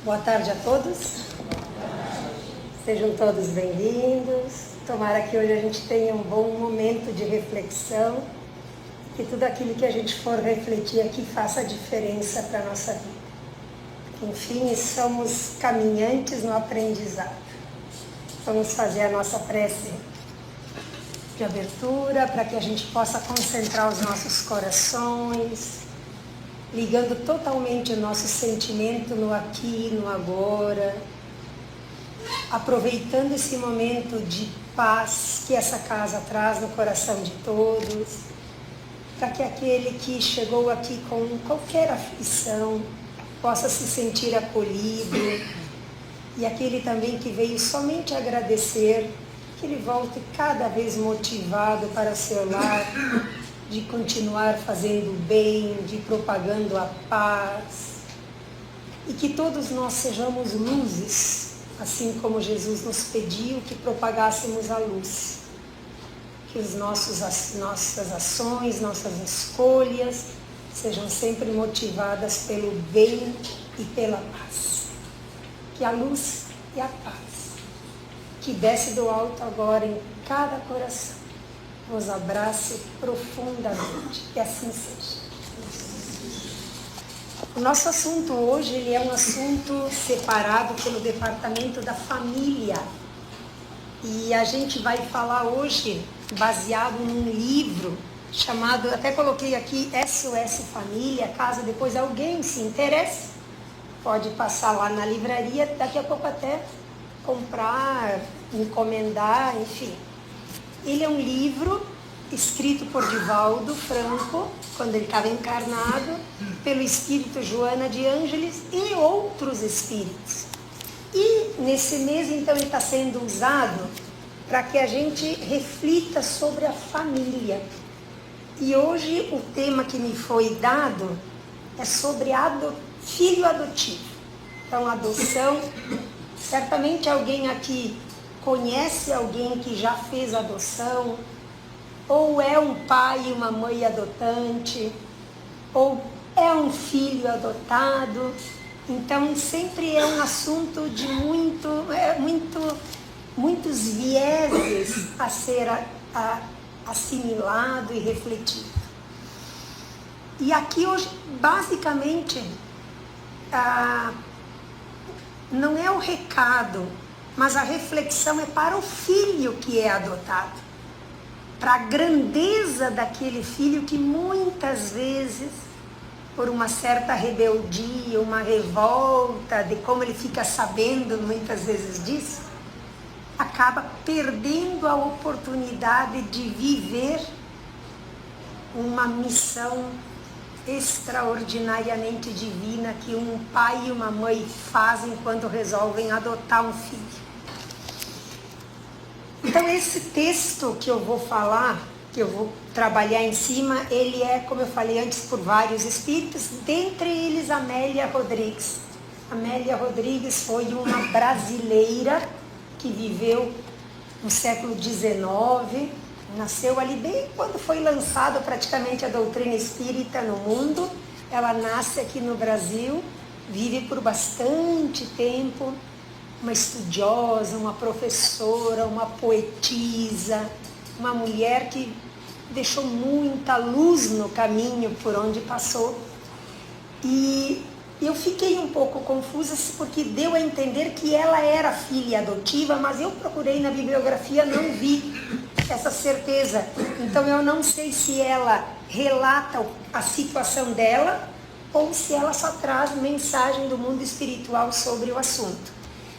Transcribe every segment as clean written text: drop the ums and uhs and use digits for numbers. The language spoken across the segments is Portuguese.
Boa tarde a todos. Sejam todos bem-vindos. Tomara que hoje a gente tenha um bom momento de reflexão, que tudo aquilo que a gente for refletir aqui faça diferença para a nossa vida. Enfim, somos caminhantes no aprendizado. Vamos fazer a nossa prece de abertura para que a gente possa concentrar os nossos corações, ligando totalmente o nosso sentimento no aqui e no agora, aproveitando esse momento de paz que essa casa traz no coração de todos, para que aquele que chegou aqui com qualquer aflição possa se sentir acolhido, e aquele também que veio somente agradecer, que ele volte cada vez motivado para seu lar, de continuar fazendo o bem, de propagando a paz, e que todos nós sejamos luzes, assim como Jesus nos pediu que propagássemos a luz, que nossas ações, nossas escolhas sejam sempre motivadas pelo bem e pela paz, que a luz e a paz que desce do alto agora em cada coração vos abrace profundamente, que assim seja. O nosso assunto hoje ele é um assunto separado pelo Departamento da Família. E a gente vai falar hoje baseado num livro chamado, até coloquei aqui, SOS Família, caso depois alguém se interesse, pode passar lá na livraria, daqui a pouco até comprar, encomendar, enfim. Ele é um livro escrito por Divaldo Franco, quando ele estava encarnado, pelo espírito Joana de Ângeles e outros espíritos. E nesse mês, então, ele está sendo usado para que a gente reflita sobre a família. E hoje o tema que me foi dado é sobre filho adotivo. Então, adoção, certamente alguém aqui conhece alguém que já fez adoção, ou é um pai e uma mãe adotante, ou é um filho adotado. Então sempre é um assunto de muitos vieses a ser assimilado e refletido. E aqui hoje, basicamente, não é o recado, mas a reflexão é para o filho que é adotado, para a grandeza daquele filho que muitas vezes, por uma certa rebeldia, uma revolta, de como ele fica sabendo muitas vezes disso, acaba perdendo a oportunidade de viver uma missão extraordinariamente divina que um pai e uma mãe fazem quando resolvem adotar um filho. Então esse texto que eu vou falar, que eu vou trabalhar em cima, ele é, como eu falei antes, por vários espíritos, dentre eles Amélia Rodrigues. Amélia Rodrigues foi uma brasileira que viveu no século XIX, nasceu ali bem quando foi lançada praticamente a doutrina espírita no mundo. Ela nasce aqui no Brasil, vive por bastante tempo, uma estudiosa, uma professora, uma poetisa, uma mulher que deixou muita luz no caminho por onde passou. E eu fiquei um pouco confusa porque deu a entender que ela era filha adotiva, mas eu procurei na bibliografia, não vi essa certeza. Então eu não sei se ela relata a situação dela ou se ela só traz mensagem do mundo espiritual sobre o assunto.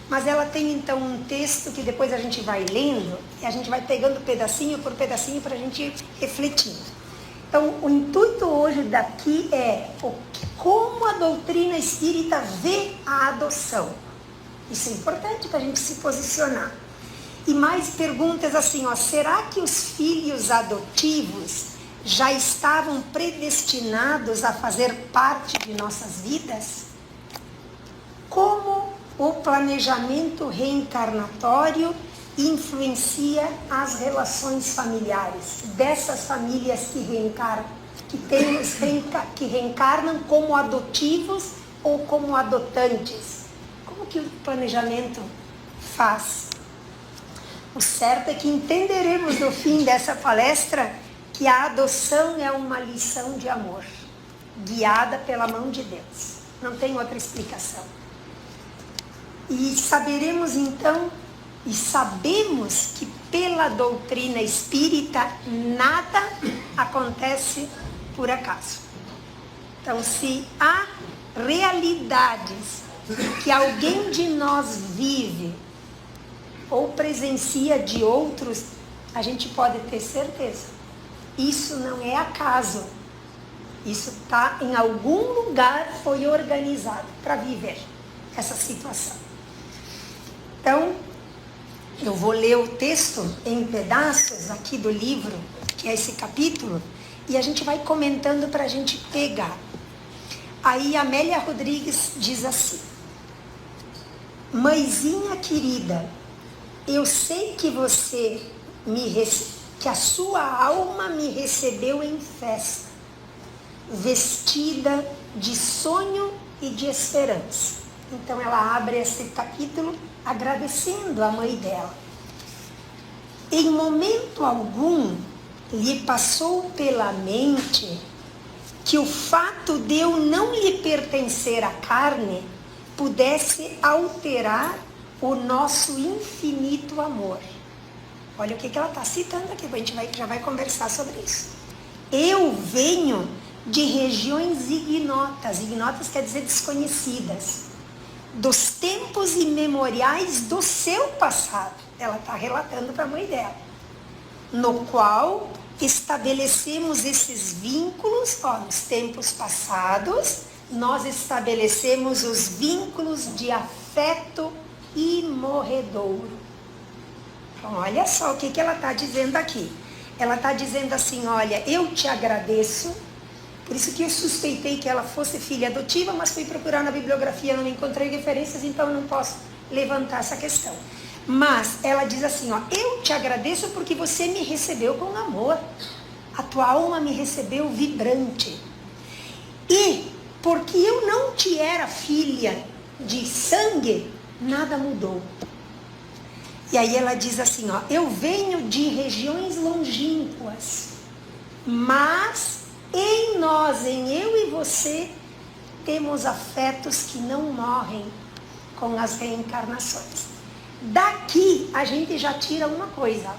Mas ela tem então um texto que depois a gente vai lendo e a gente vai pegando pedacinho por pedacinho para a gente refletir. Então o intuito hoje daqui é como a doutrina espírita vê a adoção. Isso é importante para a gente se posicionar. E mais perguntas assim, será que os filhos adotivos já estavam predestinados a fazer parte de nossas vidas? Como o planejamento reencarnatório influencia as relações familiares dessas famílias que reencarnam como adotivos ou como adotantes? Como que o planejamento faz? O certo é que entenderemos no fim dessa palestra que a adoção é uma lição de amor, guiada pela mão de Deus. Não tem outra explicação. E saberemos então, e sabemos que pela doutrina espírita nada acontece por acaso. Então, se há realidades que alguém de nós vive ou presencia de outros, a gente pode ter certeza. Isso não é acaso. Isso está em algum lugar, foi organizado para viver essa situação. Então, eu vou ler o texto em pedaços aqui do livro, que é esse capítulo, e a gente vai comentando para a gente pegar. Aí a Amélia Rodrigues diz assim: mãezinha querida, eu sei que que a sua alma me recebeu em festa, vestida de sonho e de esperança. Então ela abre esse capítulo agradecendo a mãe dela. Em momento algum lhe passou pela mente que o fato de eu não lhe pertencer à carne pudesse alterar o nosso infinito amor. Olha o que ela está citando aqui, a gente já vai conversar sobre isso. Eu venho de regiões ignotas, ignotas quer dizer desconhecidas, dos tempos imemoriais do seu passado. Ela está relatando para a mãe dela, no qual estabelecemos esses vínculos, nos tempos passados, nós estabelecemos os vínculos de afeto imorredouro. Então, olha só o que ela está dizendo aqui. Ela está dizendo assim, olha, eu te agradeço, por isso que eu suspeitei que ela fosse filha adotiva, mas fui procurar na bibliografia, não encontrei referências, então eu não posso levantar essa questão. Mas ela diz assim, eu te agradeço porque você me recebeu com amor. A tua alma me recebeu vibrante. E porque eu não te era filha de sangue, nada mudou. E aí ela diz assim, eu venho de regiões longínquas, mas em nós, em eu e você, temos afetos que não morrem com as reencarnações. Daqui a gente já tira uma coisa.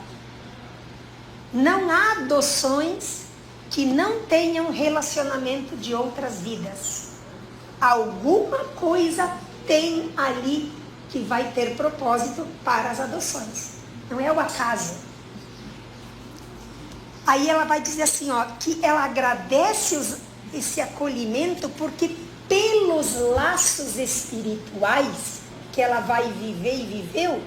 Não há adoções que não tenham relacionamento de outras vidas. Alguma coisa tem ali que vai ter propósito para as adoções. Não é o acaso. Aí ela vai dizer assim, que ela agradece esse acolhimento porque pelos laços espirituais que ela vai viver e viveu,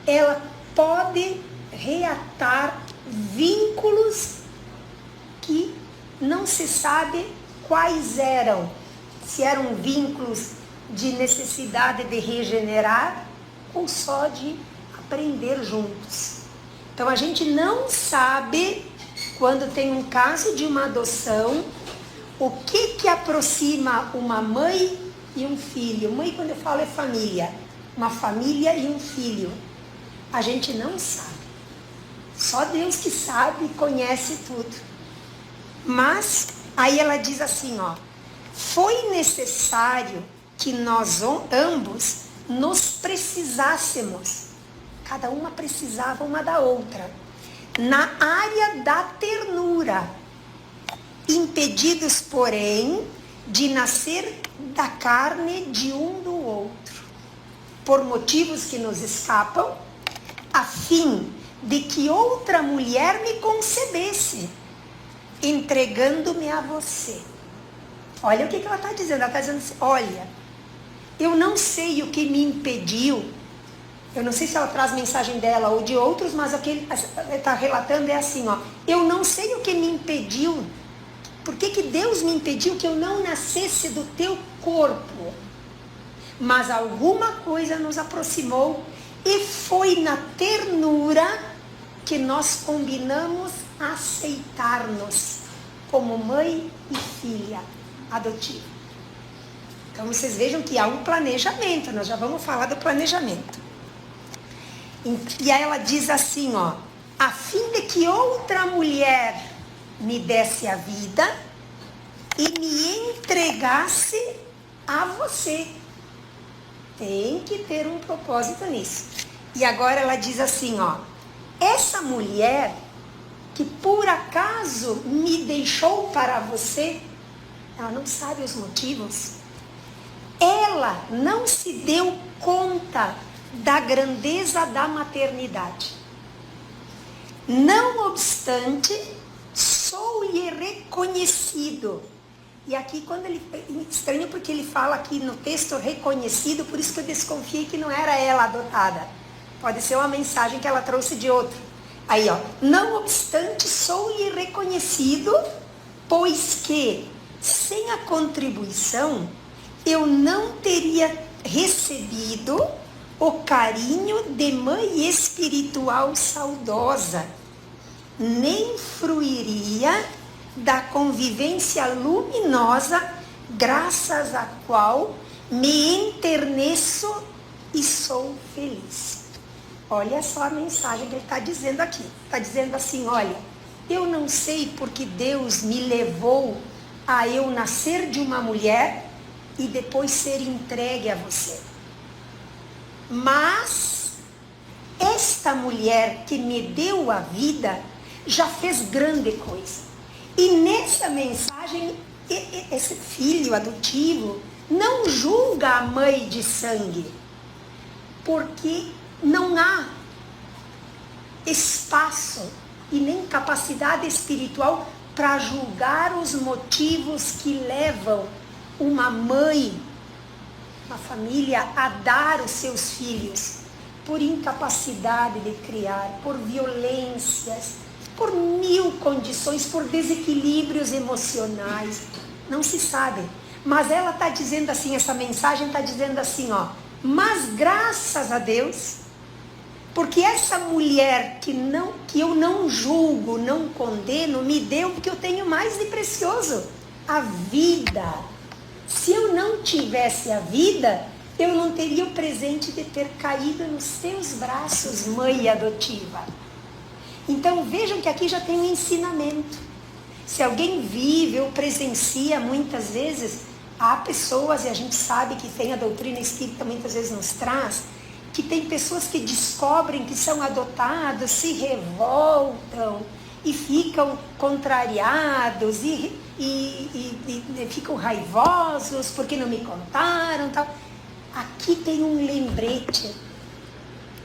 ela pode reatar vínculos que não se sabe quais eram. Se eram vínculos de necessidade de regenerar ou só de aprender juntos. Então a gente não sabe, quando tem um caso de uma adoção, o que aproxima uma mãe e um filho. Mãe, quando eu falo, é família. Uma família e um filho. A gente não sabe. Só Deus que sabe e conhece tudo. Mas, aí ela diz assim, foi necessário que nós ambos nos precisássemos. Cada uma precisava uma da outra. Na área da ternura. Impedidos, porém, de nascer da carne de um do outro, por motivos que nos escapam, a fim de que outra mulher me concebesse, entregando-me a você. Olha o que ela está dizendo. Ela está dizendo assim, olha, eu não sei o que me impediu, eu não sei se ela traz mensagem dela ou de outros, mas o que ela está relatando é assim, eu não sei o que me impediu. Por que Deus me impediu que eu não nascesse do teu corpo? Mas alguma coisa nos aproximou e foi na ternura que nós combinamos aceitar-nos como mãe e filha adotiva. Então vocês vejam que há um planejamento, nós já vamos falar do planejamento. E aí ela diz assim, ó, a fim de que outra mulher me desse a vida e me entregasse a você. Tem que ter um propósito nisso. E agora ela diz assim, ó, essa mulher que por acaso me deixou para você, ela não sabe os motivos. Ela não se deu conta da grandeza da maternidade. Não obstante, sou-lhe reconhecido. E aqui, quando ele estranho porque ele fala aqui no texto reconhecido, por isso que eu desconfiei que não era ela adotada. Pode ser uma mensagem que ela trouxe de outro. Aí, ó, não obstante, sou-lhe reconhecido, pois que, sem a contribuição, eu não teria recebido o carinho de mãe espiritual saudosa, nem fruiria da convivência luminosa, graças à qual me enterneço e sou feliz. Olha só a mensagem que ele está dizendo aqui. Está dizendo assim, olha, eu não sei porque Deus me levou a eu nascer de uma mulher e depois ser entregue a você. Mas esta mulher que me deu a vida já fez grande coisa. E nessa mensagem, esse filho adotivo não julga a mãe de sangue, porque não há espaço e nem capacidade espiritual para julgar os motivos que levam uma mãe, uma família a dar os seus filhos por incapacidade de criar, por violências, por mil condições, por desequilíbrios emocionais, não se sabe. Mas ela está dizendo assim, essa mensagem está dizendo assim, ó, mas graças a Deus, porque essa mulher que eu não julgo, não condeno, me deu o que eu tenho mais de precioso, a vida. Se eu não tivesse a vida, eu não teria o presente de ter caído nos seus braços, mãe adotiva. Então vejam que aqui já tem um ensinamento. Se alguém vive ou presencia muitas vezes, há pessoas, e a gente sabe que tem a doutrina espírita muitas vezes nos traz, que tem pessoas que descobrem que são adotados, se revoltam e ficam contrariados e ficam raivosos porque não me contaram, tal. Aqui tem um lembrete.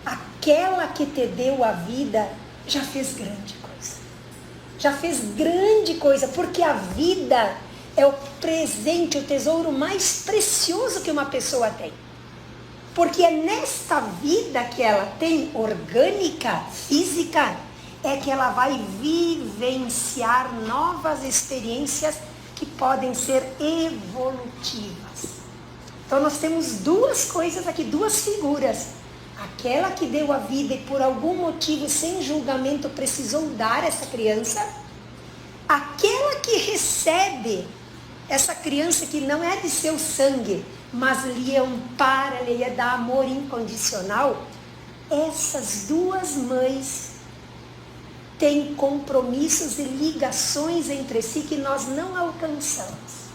Aquela que te deu a vida já fez grande coisa. Já fez grande coisa, porque a vida é o presente, o tesouro mais precioso que uma pessoa tem. Porque é nesta vida que ela tem, orgânica, física, é que ela vai vivenciar novas experiências que podem ser evolutivas. Então nós temos duas coisas aqui, duas figuras. Aquela que deu a vida e por algum motivo, sem julgamento, precisou dar essa criança. Aquela que recebe essa criança que não é de seu sangue, mas lhe ampara, lhe dá amor incondicional. Essas duas mães têm compromissos e ligações entre si que nós não alcançamos.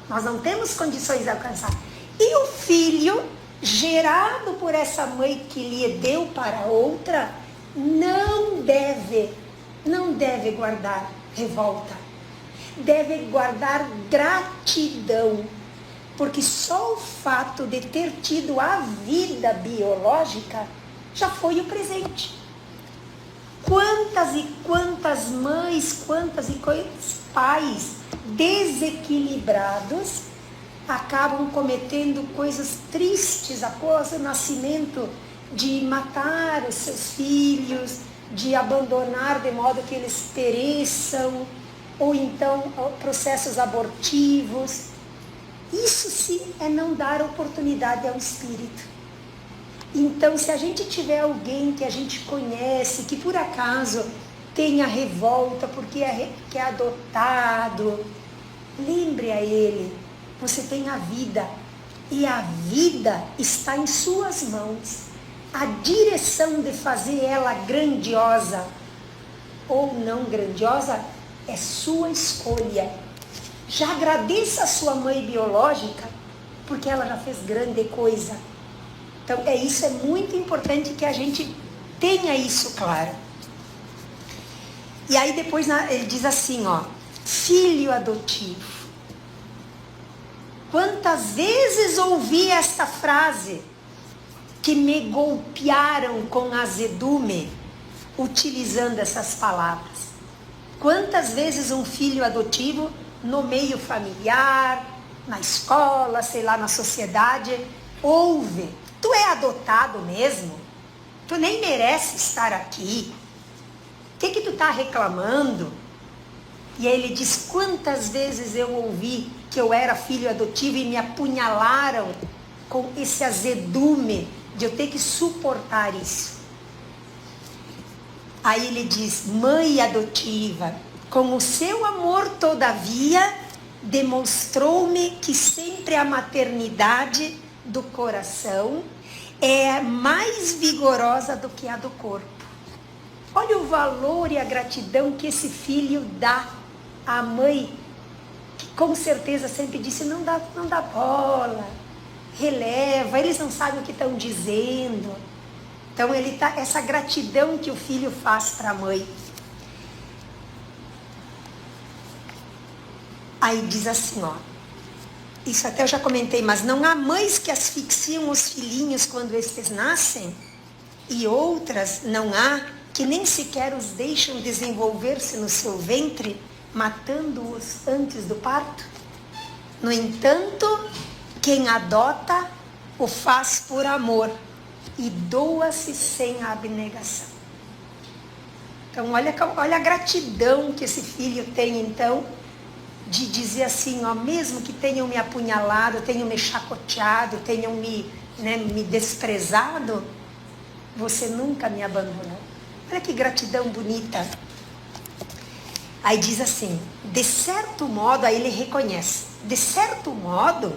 Nós não temos condições de alcançar. E o filho, gerado por essa mãe que lhe deu para outra, não deve guardar revolta. Deve guardar gratidão. Porque só o fato de ter tido a vida biológica já foi o presente. Quantas e quantas mães, quantas e quantos pais desequilibrados acabam cometendo coisas tristes após o nascimento, de matar os seus filhos, de abandonar de modo que eles pereçam, ou então processos abortivos. Isso sim é não dar oportunidade ao espírito. Então, se a gente tiver alguém que a gente conhece, que por acaso tenha revolta porque que é adotado, lembre a ele, você tem a vida, E a vida está em suas mãos. A direção de fazer ela grandiosa ou não grandiosa é sua escolha. Já agradeça a sua mãe biológica, porque ela já fez grande coisa. Então, isso é muito importante que a gente tenha isso claro. E aí depois ele diz assim, ó, filho adotivo. Quantas vezes ouvi esta frase que me golpearam com azedume, utilizando essas palavras. Quantas vezes um filho adotivo, no meio familiar, na escola, sei lá, na sociedade, ouve, tu é adotado mesmo? Tu nem merece estar aqui. O que tu tá reclamando? E aí ele diz, quantas vezes eu ouvi que eu era filho adotivo e me apunhalaram com esse azedume de eu ter que suportar isso. Aí ele diz, mãe adotiva, com o seu amor todavia, demonstrou-me que sempre a maternidade do coração é mais vigorosa do que a do corpo. Olha o valor e a gratidão que esse filho dá à mãe, que com certeza sempre disse, não dá bola, releva, eles não sabem o que estão dizendo. Então essa gratidão que o filho faz para a mãe. Aí diz assim, ó, isso até eu já comentei, mas não há mães que asfixiam os filhinhos quando estes nascem, e outras não há que nem sequer os deixam desenvolver-se no seu ventre, matando-os antes do parto. No entanto, quem adota o faz por amor e doa-se sem abnegação. Então, olha a gratidão que esse filho tem, então, de dizer assim, ó, mesmo que tenham me apunhalado, tenham me chacoteado, tenham me desprezado, você nunca me abandonou. Olha que gratidão bonita. Aí diz assim, de certo modo, aí ele reconhece, de certo modo,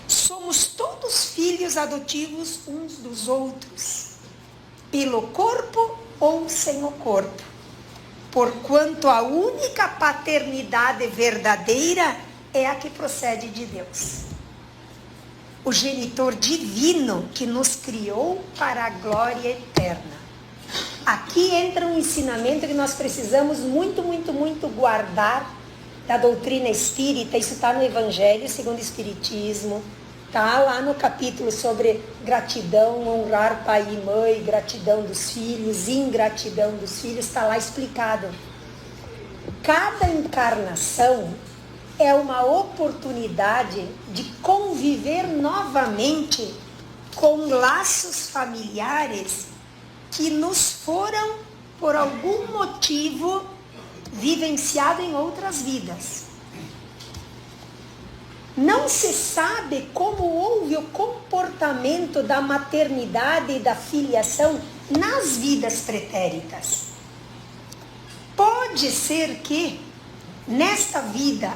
somos todos filhos adotivos uns dos outros, pelo corpo ou sem o corpo, porquanto a única paternidade verdadeira é a que procede de Deus, o genitor divino que nos criou para a glória eterna. Aqui entra um ensinamento que nós precisamos muito, muito, muito guardar da doutrina espírita. Isso está no Evangelho segundo o Espiritismo, está lá no capítulo sobre gratidão, honrar pai e mãe, gratidão dos filhos, ingratidão dos filhos, está lá explicado. Cada encarnação é uma oportunidade de conviver novamente com laços familiares que nos foram, por algum motivo, vivenciados em outras vidas. Não se sabe como houve o comportamento da maternidade e da filiação nas vidas pretéritas. Pode ser que, nesta vida,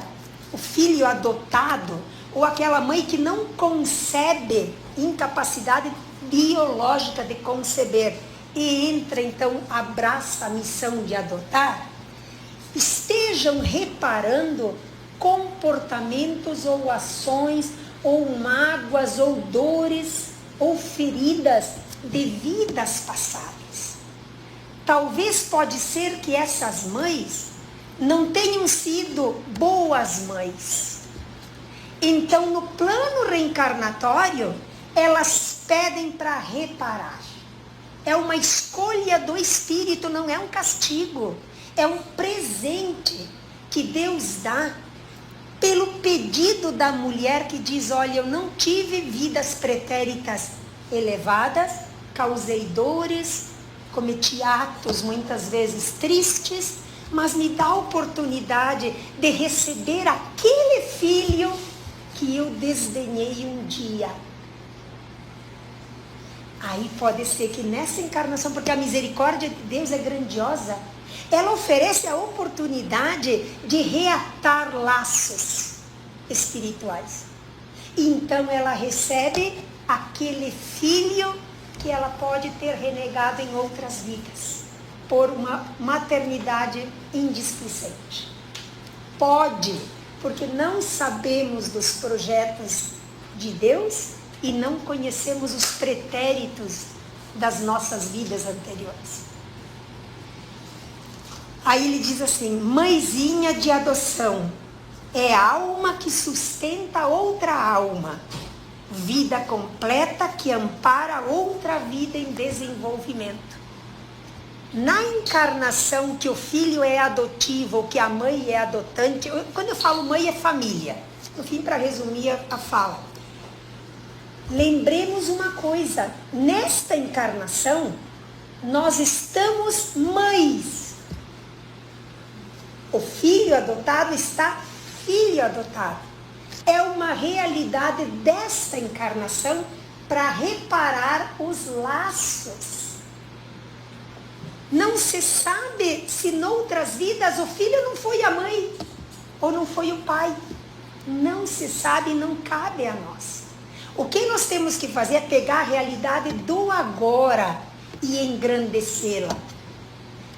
o filho adotado, ou aquela mãe que não concebe, incapacidade biológica de conceber, e entra, então, abraça a missão de adotar, estejam reparando comportamentos ou ações, ou mágoas, ou dores, ou feridas de vidas passadas. Talvez pode ser que essas mães não tenham sido boas mães. Então, no plano reencarnatório, elas pedem para reparar. É uma escolha do Espírito, não é um castigo. É um presente que Deus dá pelo pedido da mulher que diz, olha, eu não tive vidas pretéritas elevadas, causei dores, cometi atos muitas vezes tristes, mas me dá a oportunidade de receber aquele filho que eu desdenhei um dia. Aí pode ser que nessa encarnação, porque a misericórdia de Deus é grandiosa, ela oferece a oportunidade de reatar laços espirituais. E então ela recebe aquele filho que ela pode ter renegado em outras vidas, por uma maternidade indisplicente. Pode, porque não sabemos dos projetos de Deus e não conhecemos os pretéritos das nossas vidas anteriores. Aí ele diz assim: mãezinha de adoção, é alma que sustenta outra alma, vida completa que ampara outra vida em desenvolvimento. Na encarnação que o filho é adotivo ou que a mãe é adotante, quando eu falo mãe é família, no fim, para resumir a fala, lembremos uma coisa: nesta encarnação nós estamos mães. O filho adotado está filho adotado. É uma realidade desta encarnação para reparar os laços. Não se sabe se noutras vidas o filho não foi a mãe ou não foi o pai. Não se sabe e não cabe a nós. O que nós temos que fazer é pegar a realidade do agora e engrandecê-la.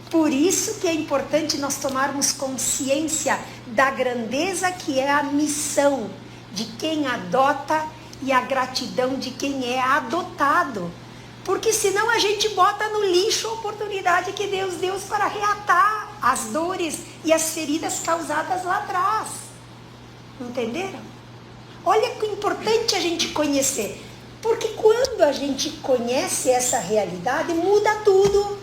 Por isso que é importante nós tomarmos consciência da grandeza que é a missão de quem adota e a gratidão de quem é adotado. Porque senão a gente bota no lixo a oportunidade que Deus deu para reatar as dores e as feridas causadas lá atrás. Entenderam? Olha que importante a gente conhecer. Porque quando a gente conhece essa realidade, muda tudo.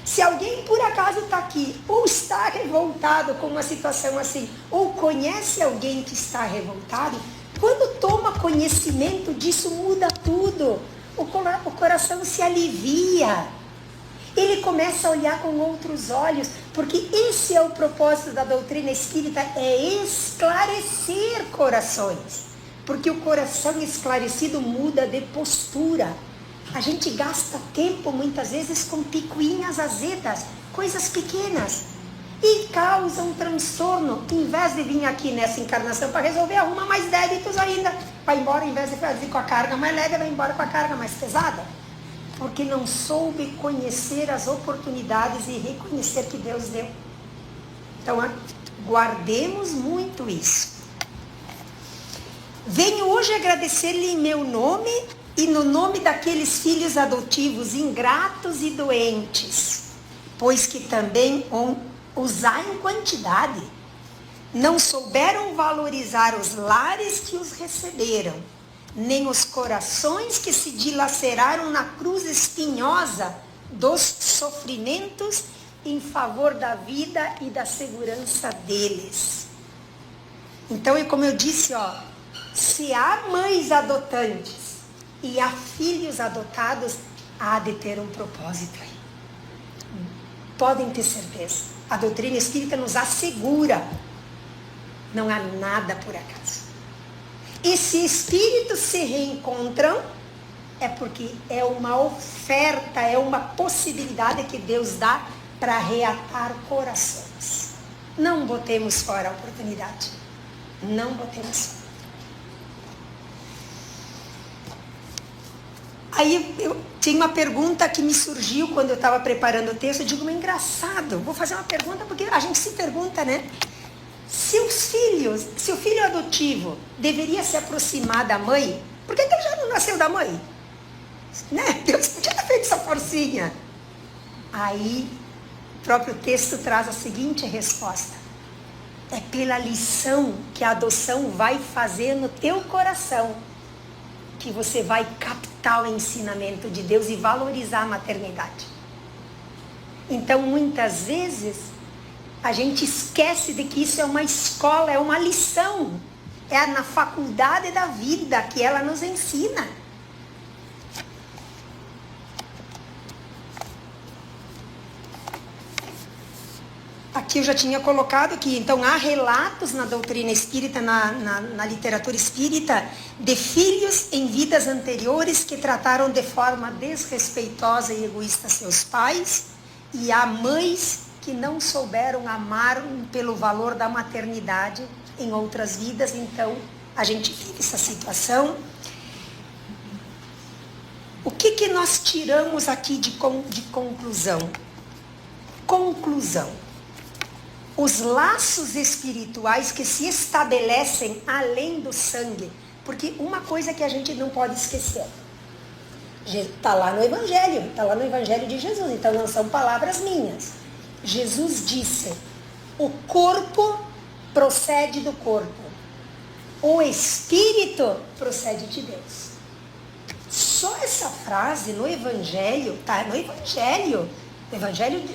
Se alguém por acaso está aqui, ou está revoltado com uma situação assim, ou conhece alguém que está revoltado, quando toma conhecimento disso, muda tudo. O coração se alivia. Ele começa a olhar com outros olhos, porque esse é o propósito da doutrina espírita, é esclarecer corações. Porque o coração esclarecido muda de postura. A gente gasta tempo muitas vezes com picuinhas azedas, coisas pequenas, e causa um transtorno. Em vez de vir aqui nessa encarnação para resolver, arruma mais débitos ainda. Vai embora, em vez de fazer com a carga mais leve, vai embora com a carga mais pesada. Porque não soube conhecer as oportunidades e reconhecer que Deus deu. Então, guardemos muito isso. Venho hoje agradecer-lhe em meu nome e no nome daqueles filhos adotivos ingratos e doentes, pois que também os há em quantidade. Não souberam valorizar os lares que os receberam, nem os corações que se dilaceraram na cruz espinhosa dos sofrimentos em favor da vida e da segurança deles. Então, como eu disse, se há mães adotantes e há filhos adotados, há de ter um propósito aí. Podem ter certeza. A doutrina espírita nos assegura. Não há nada por acaso. E se espíritos se reencontram, é porque é uma oferta, é uma possibilidade que Deus dá para reatar corações. Não botemos fora a oportunidade. Não botemos fora. Aí eu tinha uma pergunta que me surgiu quando eu estava preparando o texto. Eu digo, mas engraçado, vou fazer uma pergunta, porque a gente se pergunta, né? Se o filho adotivo deveria se aproximar da mãe, por que ele já não nasceu da mãe? Né? Deus podia ter feito essa forcinha. Aí o próprio texto traz a seguinte resposta: é pela lição que a adoção vai fazer no teu coração que você vai captar o ensinamento de Deus e valorizar a maternidade. Então, muitas vezes, a gente esquece de que isso é uma escola, é uma lição. É na faculdade da vida que ela nos ensina. Aqui eu já tinha colocado que, então, há relatos na doutrina espírita, na literatura espírita, de filhos em vidas anteriores que trataram de forma desrespeitosa e egoísta seus pais, e há mães que não souberam amar pelo valor da maternidade em outras vidas, então a gente vive essa situação. O que nós tiramos aqui de conclusão? Conclusão. Os laços espirituais que se estabelecem além do sangue. Porque uma coisa que a gente não pode esquecer. Está lá no Evangelho de Jesus, então não são palavras minhas. Jesus disse, o corpo procede do corpo, o Espírito procede de Deus. Só essa frase no Evangelho, tá? No Evangelho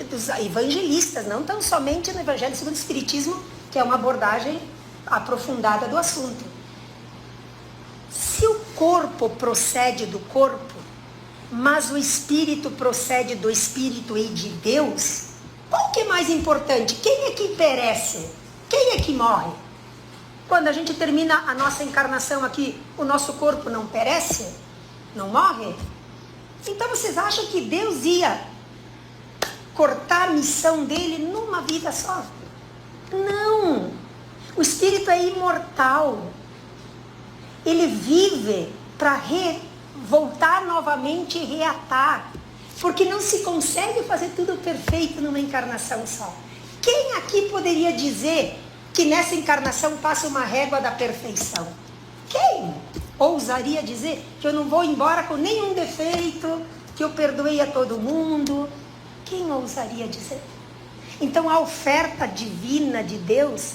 dos evangelistas, não tão somente no Evangelho segundo o Espiritismo, que é uma abordagem aprofundada do assunto. Se o corpo procede do corpo, mas o Espírito procede do Espírito e de Deus, qual que é mais importante? Quem é que perece? Quem é que morre? Quando a gente termina a nossa encarnação aqui, o nosso corpo não perece? Não morre? Então vocês acham que Deus ia cortar a missão dele numa vida só? Não! O Espírito é imortal. Ele vive para voltar novamente e reatar. Porque não se consegue fazer tudo perfeito numa encarnação só. Quem aqui poderia dizer que nessa encarnação passa uma régua da perfeição? Quem ousaria dizer que eu não vou embora com nenhum defeito, que eu perdoei a todo mundo? Quem ousaria dizer? Então a oferta divina de Deus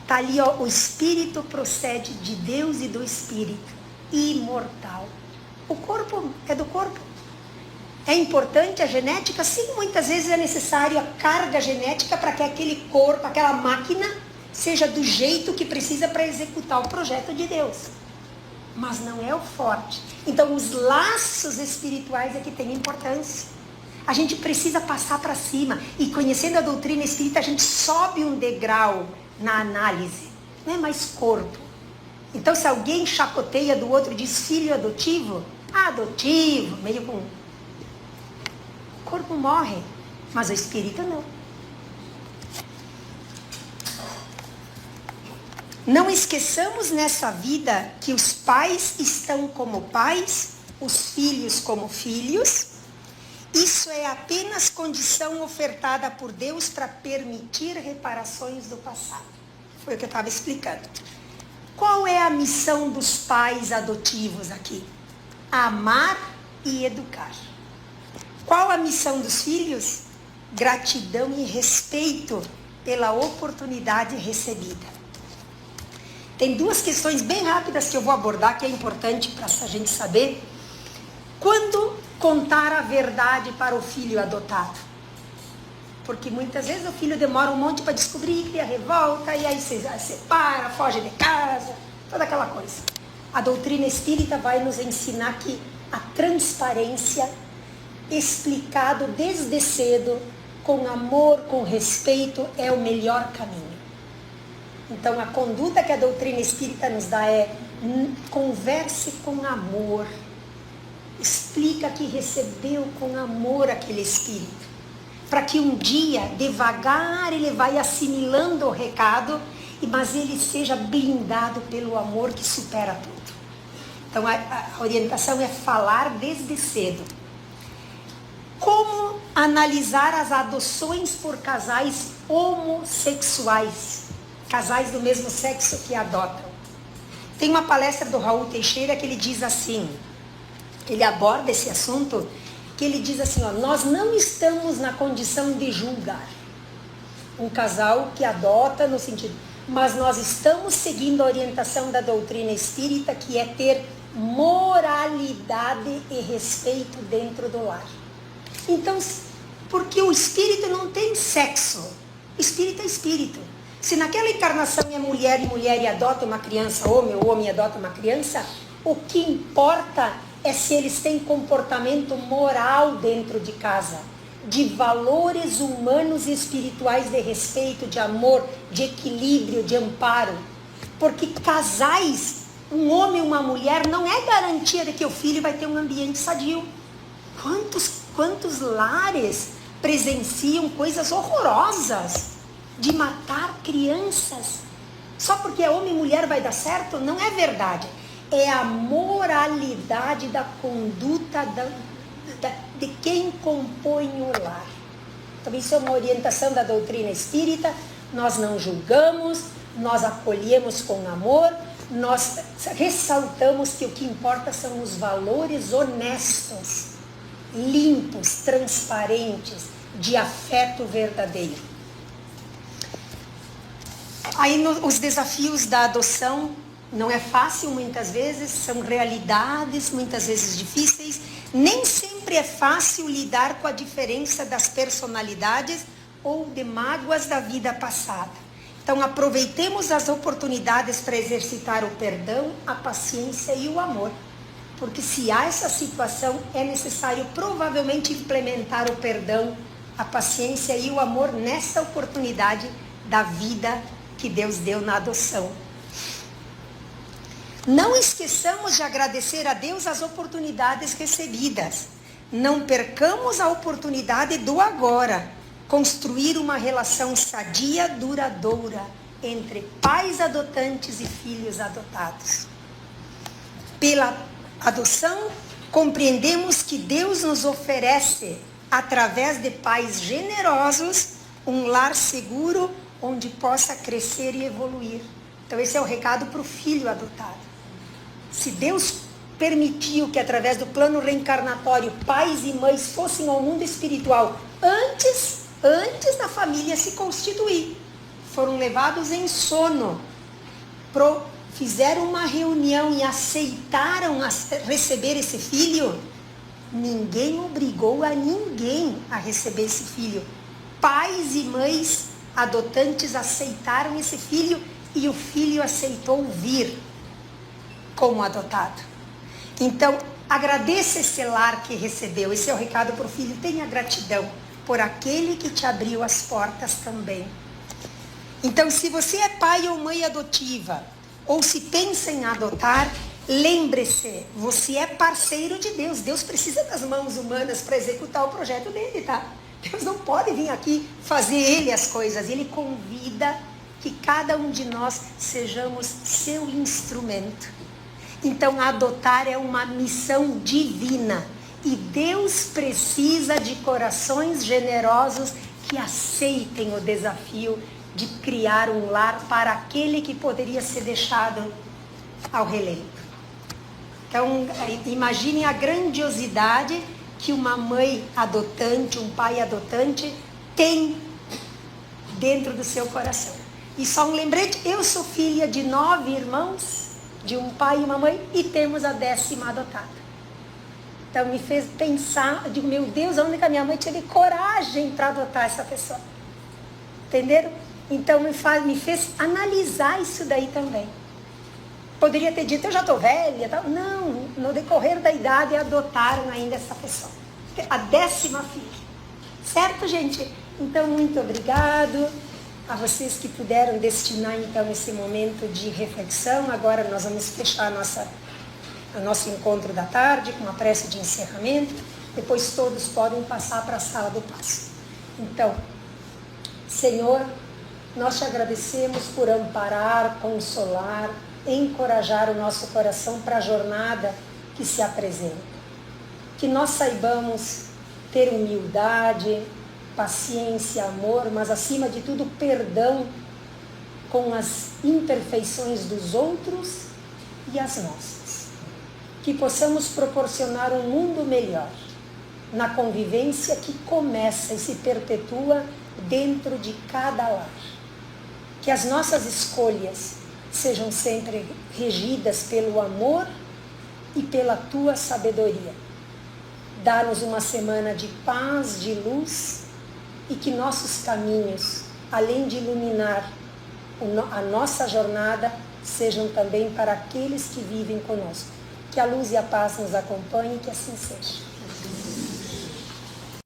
está ali, ó, o Espírito procede de Deus e do Espírito, imortal. O corpo é do corpo. É importante a genética? Sim, muitas vezes é necessário a carga genética para que aquele corpo, aquela máquina, seja do jeito que precisa para executar o projeto de Deus. Mas não é o forte. Então os laços espirituais é que têm importância. A gente precisa passar para cima. E conhecendo a doutrina espírita, a gente sobe um degrau na análise. Não é mais corpo. Então se alguém chacoteia do outro e diz filho adotivo, adotivo, meio com... O corpo morre, mas o espírito não. Não esqueçamos nessa vida que os pais estão como pais, os filhos como filhos. Isso é apenas condição ofertada por Deus para permitir reparações do passado. Foi o que eu estava explicando. Qual é a missão dos pais adotivos aqui? Amar e educar. Qual a missão dos filhos? Gratidão e respeito pela oportunidade recebida. Tem duas questões bem rápidas que eu vou abordar, que é importante para a gente saber. Quando contar a verdade para o filho adotado? Porque muitas vezes o filho demora um monte para descobrir, cria revolta, e aí se separa, foge de casa, toda aquela coisa. A doutrina espírita vai nos ensinar que a transparência, explicado desde cedo, com amor, com respeito, é o melhor caminho. Então a conduta que a doutrina espírita nos dá é converse com amor. Explica que recebeu com amor aquele espírito. Para que um dia, devagar, ele vai assimilando o recado, mas ele seja blindado pelo amor que supera tudo. Então a orientação é falar desde cedo. Como analisar as adoções por casais homossexuais? Casais do mesmo sexo que adotam. Tem uma palestra do Raul Teixeira que ele diz assim, ele aborda esse assunto, que ele diz assim, ó, nós não estamos na condição de julgar um casal que adota no sentido, mas nós estamos seguindo a orientação da doutrina espírita, que é ter moralidade e respeito dentro do lar. Então, porque o espírito não tem sexo, espírito é espírito. Se naquela encarnação é mulher e adota uma criança, homem, ou homem adota uma criança, o que importa é se eles têm comportamento moral dentro de casa, de valores humanos e espirituais de respeito, de amor, de equilíbrio, de amparo. Porque casais, um homem e uma mulher, não é garantia de que o filho vai ter um ambiente sadio. Quantos lares presenciam coisas horrorosas de matar crianças Só porque é homem e mulher vai dar certo? Não é verdade. É a moralidade da conduta de quem compõe o lar. Então isso é uma orientação da doutrina espírita. Nós não julgamos, nós acolhemos com amor, nós ressaltamos que o que importa são os valores honestos, limpos, transparentes, de afeto verdadeiro. Aí os desafios da adoção não é fácil muitas vezes, são realidades muitas vezes difíceis. Nem sempre é fácil lidar com a diferença das personalidades ou de mágoas da vida passada. Então aproveitemos as oportunidades para exercitar o perdão, a paciência e o amor. Porque se há essa situação, é necessário provavelmente implementar o perdão, a paciência e o amor nessa oportunidade da vida que Deus deu na adoção. Não esqueçamos de agradecer a Deus as oportunidades recebidas. Não percamos a oportunidade do agora. Construir uma relação sadia, duradoura, entre pais adotantes e filhos adotados. Pela adoção, compreendemos que Deus nos oferece, através de pais generosos, um lar seguro onde possa crescer e evoluir. Então esse é o recado para o filho adotado. Se Deus permitiu que através do plano reencarnatório pais e mães fossem ao mundo espiritual antes da família se constituir, foram levados em sono, fizeram uma reunião e aceitaram receber esse filho, ninguém obrigou a ninguém a receber esse filho. Pais e mães adotantes aceitaram esse filho e o filho aceitou vir como adotado. Então, agradeça esse lar que recebeu. Esse é o recado para o filho. Tenha gratidão por aquele que te abriu as portas também. Então, se você é pai ou mãe adotiva, ou se pensa em adotar, lembre-se, você é parceiro de Deus. Deus precisa das mãos humanas para executar o projeto dele, tá? Deus não pode vir aqui fazer ele as coisas. Ele convida que cada um de nós sejamos seu instrumento. Então, adotar é uma missão divina. E Deus precisa de corações generosos que aceitem o desafio de criar um lar para aquele que poderia ser deixado ao relento. Então, imagine a grandiosidade que uma mãe adotante, um pai adotante tem dentro do seu coração. E só um lembrete, eu sou filha de 9 irmãos, de um pai e uma mãe, e temos a 10ª adotada. Então me fez pensar, eu digo, meu Deus, onde que a minha mãe teve coragem para adotar essa pessoa? Entenderam? Então me fez analisar isso daí também. Poderia ter dito, eu já estou velha. Tal. Não, no decorrer da idade adotaram ainda essa pessoa. A 10ª filha. Certo, gente? Então, muito obrigado a vocês que puderam destinar, então, esse momento de reflexão. Agora nós vamos fechar o nosso encontro da tarde com uma prece de encerramento. Depois todos podem passar para a sala do passo. Então, Senhor, nós te agradecemos por amparar, consolar, encorajar o nosso coração para a jornada que se apresenta. Que nós saibamos ter humildade, paciência, amor, mas acima de tudo perdão com as imperfeições dos outros e as nossas. Que possamos proporcionar um mundo melhor na convivência que começa e se perpetua dentro de cada lar. Que as nossas escolhas sejam sempre regidas pelo amor e pela tua sabedoria. Dá-nos uma semana de paz, de luz, e que nossos caminhos, além de iluminar a nossa jornada, sejam também para aqueles que vivem conosco. Que a luz e a paz nos acompanhem, que assim seja.